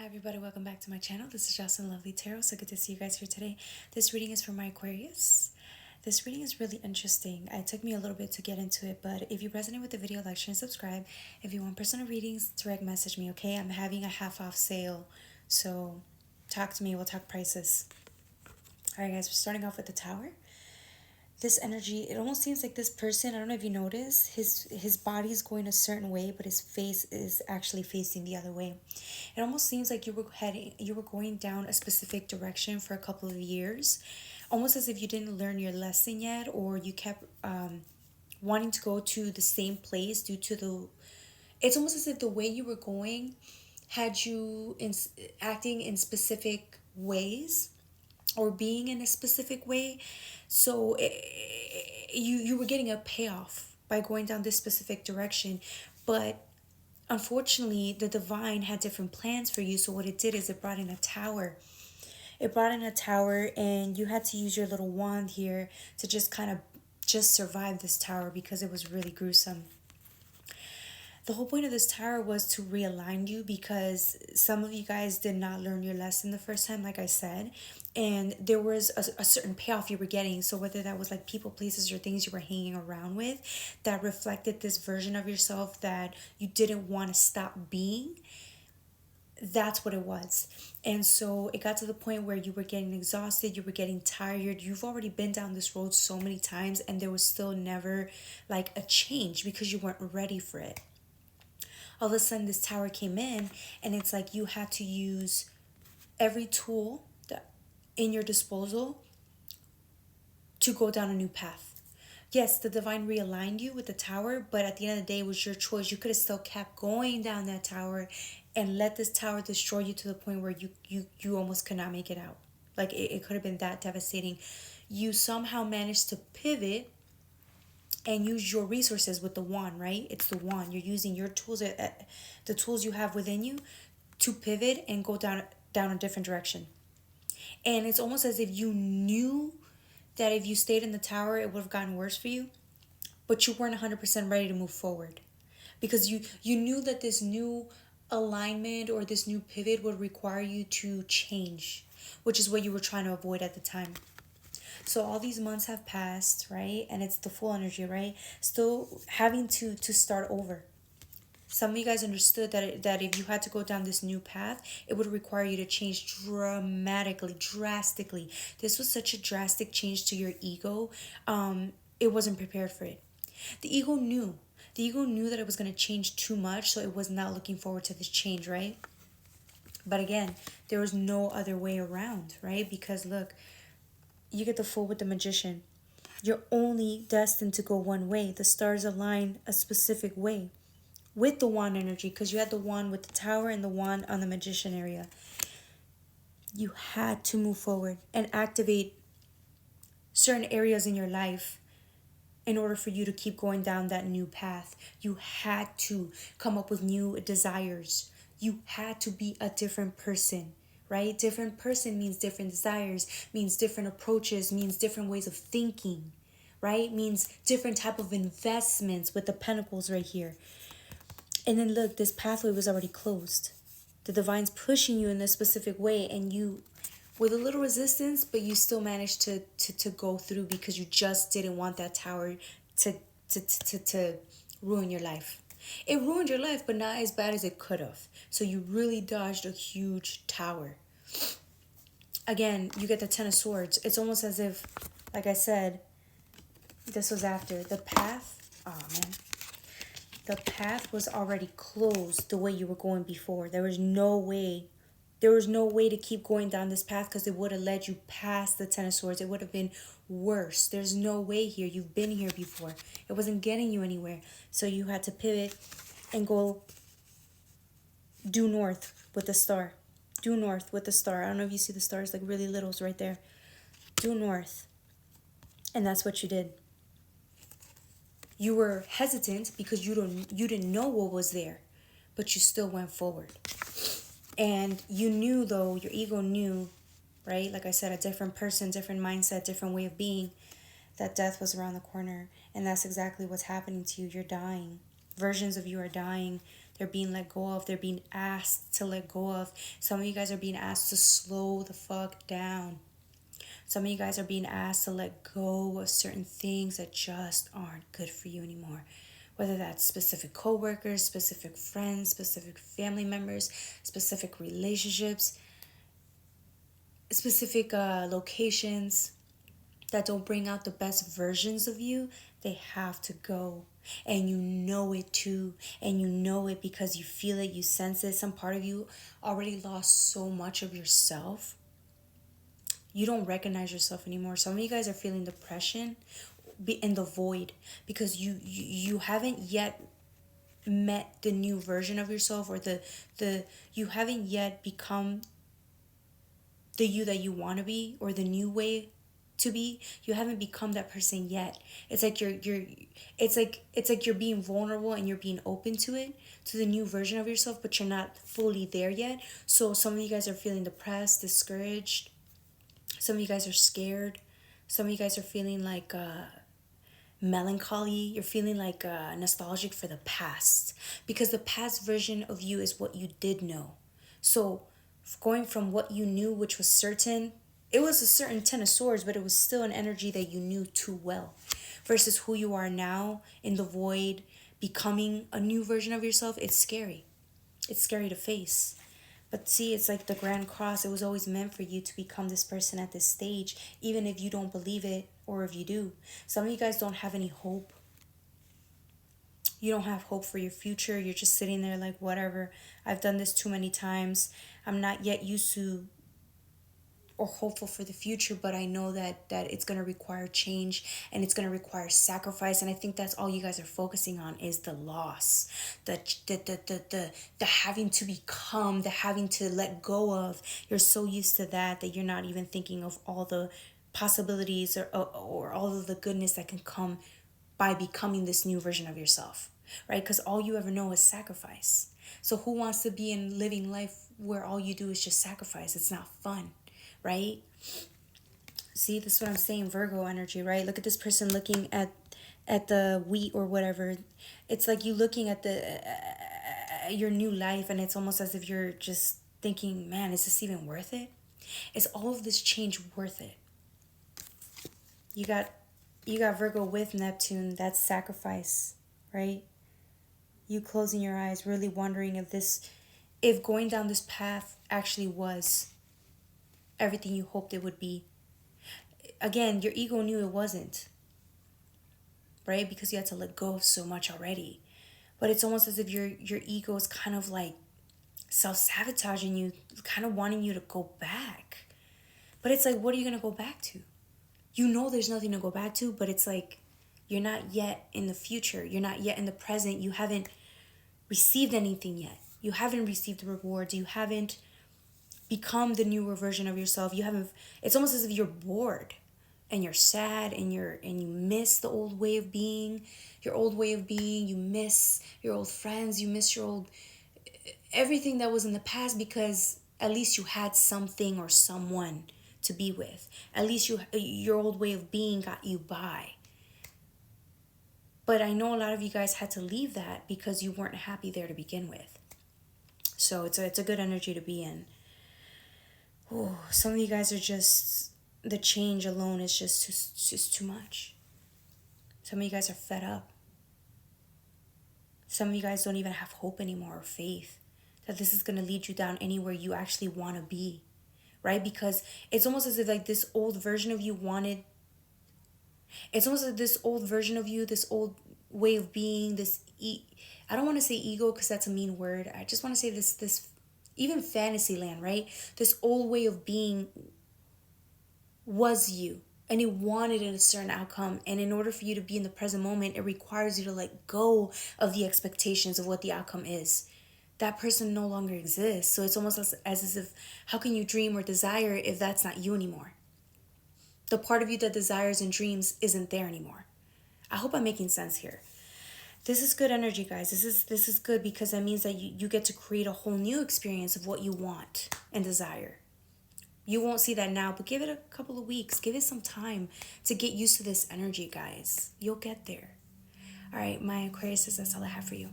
Hi everybody, welcome back to my channel. This is Jocelyn Lovely Tarot. So good to see you guys here today. This reading is for my Aquarius. This reading is really interesting. It took me a little bit to get into it, but if you resonate with the video, like, share, and subscribe. If you want personal readings, direct message me, okay? I'm having a half off sale, so talk to me. We'll talk prices. Alright guys, we're starting off with the Tower. This energy, it almost seems like this person, I don't know if you notice, his body is going a certain way, but his face is actually facing the other way. It almost seems like you were going down a specific direction for a couple of years, almost as if you didn't learn your lesson yet, or you kept wanting to go to the same place due to it's almost as if the way you were going had you acting in specific ways or being in a specific way. So you were getting a payoff by going down this specific direction, but unfortunately the divine had different plans for you. So what it did is it brought in a tower. It brought in a tower, and you had to use your little wand here to just kind of just survive this tower because it was really gruesome. The whole point of this tower was to realign you because some of you guys did not learn your lesson the first time, like I said, and there was a certain payoff you were getting. So whether that was like people, places, or things you were hanging around with that reflected this version of yourself that you didn't want to stop being, that's what it was. And so it got to the point where you were getting exhausted, you were getting tired, you've already been down this road so many times, and there was still never like a change because you weren't ready for it. All of a sudden this tower came in, and it's like you had to use every tool that in your disposal to go down a new path. Yes, the divine realigned you with the tower, but at the end of the day, it was your choice. You could have still kept going down that tower and let this tower destroy you to the point where you almost could not make it out. Like it could have been that devastating. You somehow managed to pivot and use your resources with the wand, right? It's the wand. You're using your tools, the tools you have within you, to pivot and go down a different direction. And it's almost as if you knew that if you stayed in the tower, it would have gotten worse for you, but you weren't 100% ready to move forward because you knew that this new alignment or this new pivot would require you to change, which is what you were trying to avoid at the time. So all these months have passed, right? And it's the full energy, right? Still having to start over. Some of you guys understood that if you had to go down this new path, it would require you to change drastically. This was such a drastic change to your ego. It wasn't prepared for it. The ego knew. The ego knew that it was going to change too much, so it was not looking forward to this change, right? But again, there was no other way around, right? Because look, you get the Fool with the Magician. You're only destined to go one way. The stars align a specific way with the wand energy, because you had the wand with the tower and the wand on the Magician area. You had to move forward and activate certain areas in your life in order for you to keep going down that new path. You had to come up with new desires. You had to be a different person, right? Different person means different desires, means different approaches, means different ways of thinking, right? Means different type of investments with the pentacles right here. And then look, this pathway was already closed. The divine's pushing you in a specific way, and you, with a little resistance, but you still managed to go through because you just didn't want that tower to ruin your life. It ruined your life, but not as bad as it could have. So you really dodged a huge tower. Again, you get the Ten of Swords. It's almost as if, like I said, this was after the path. Oh man. The path was already closed the way you were going before. There was no way to keep going down this path because it would have led you past the Ten of Swords. It would have been worse. There's no way here. You've been here before. It wasn't getting you anywhere. So you had to pivot and go due north with the star. Due north with the star. I don't know if you see the stars, like really littles right there. Due north. And that's what you did. You were hesitant because you didn't know what was there, but you still went forward. And you knew, though, your ego knew, right? Like I said, a different person, different mindset, different way of being, that death was around the corner. And that's exactly what's happening to you. You're dying. Versions of you are dying They're being let go of. They're being asked to let go of. Some of you guys are being asked to slow the fuck down. Some of you guys are being asked to let go of certain things that just aren't good for you anymore. Whether that's specific coworkers, specific friends, specific family members, specific relationships, specific locations that don't bring out the best versions of you, they have to go. And you know it too. And you know it because you feel it, you sense it. Some part of you already lost so much of yourself. You don't recognize yourself anymore. Some of you guys are feeling depression in the void because you haven't yet met the new version of yourself, or the you haven't yet become the you that you want to be, or the new way to be. You haven't become that person yet. It's like it's like you're being vulnerable and you're being open to it, to the new version of yourself, but you're not fully there yet. So some of you guys are feeling depressed, discouraged. Some of you guys are scared. Some of you guys are feeling like melancholy. You're feeling like nostalgic for the past, because the past version of you is what you did know. So going from what you knew, which was certain, it was a certain 10 of swords, but it was still an energy that you knew too well, versus who you are now in the void, becoming a new version of yourself. It's scary. It's scary to face. But see, it's like the Grand Cross. It was always meant for you to become this person at this stage, even if you don't believe it, or if you do. Some of you guys don't have any hope. You don't have hope for your future. You're just sitting there like, whatever. I've done this too many times. I'm not yet used to or hopeful for the future, but I know that it's going to require change, and it's going to require sacrifice. And I think that's all you guys are focusing on, is the loss, the having to become, the having to let go of. You're so used to that you're not even thinking of all the possibilities, or all of the goodness that can come by becoming this new version of yourself, right? Because all you ever know is sacrifice. So who wants to be in living life where all you do is just sacrifice? It's not fun, right? See, this is what I'm saying, Virgo energy, right? Look at this person looking at the wheat or whatever. It's like you looking at your new life, and it's almost as if you're just thinking, man, is this even worth it? Is all of this change worth it? You got Virgo with Neptune. That's sacrifice, right? You closing your eyes, really wondering if going down this path actually was everything you hoped it would be. Again, your ego knew it wasn't, right? Because you had to let go of so much already. But it's almost as if your ego is kind of like self-sabotaging you, kind of wanting you to go back. But it's like, what are you going to go back to? You know there's nothing to go back to, but it's like you're not yet in the future. You're not yet in the present. You haven't received anything yet. You haven't received the rewards. You haven't become the newer version of yourself. You haven't. It's almost as if you're bored and you're sad, and you miss the old way of being. Your old way of being. You miss your old friends. You miss your old everything that was in the past, because at least you had something or someone to be with. At least your old way of being got you by. But I know a lot of you guys had to leave that because you weren't happy there to begin with. So it's a good energy to be in. Oh, some of you guys are just, the change alone is just too much. Some of you guys are fed up. Some of you guys don't even have hope anymore, or faith that this is going to lead you down anywhere you actually want to be. Right? Because it's almost as if like this old version of you wanted, it's almost like this old version of you, this old way of being, I don't want to say ego because that's a mean word. I just want to say this even fantasy land, right? This old way of being was you, and it wanted a certain outcome. And in order for you to be in the present moment, it requires you to let go of the expectations of what the outcome is. That person no longer exists. So it's almost as if, how can you dream or desire if that's not you anymore? The part of you that desires and dreams isn't there anymore. I hope I'm making sense here. This is good energy, guys. This is good, because that means that you get to create a whole new experience of what you want and desire. You won't see that now, but give it a couple of weeks. Give it some time to get used to this energy, guys. You'll get there. All right, my Aquarius, that's all I have for you.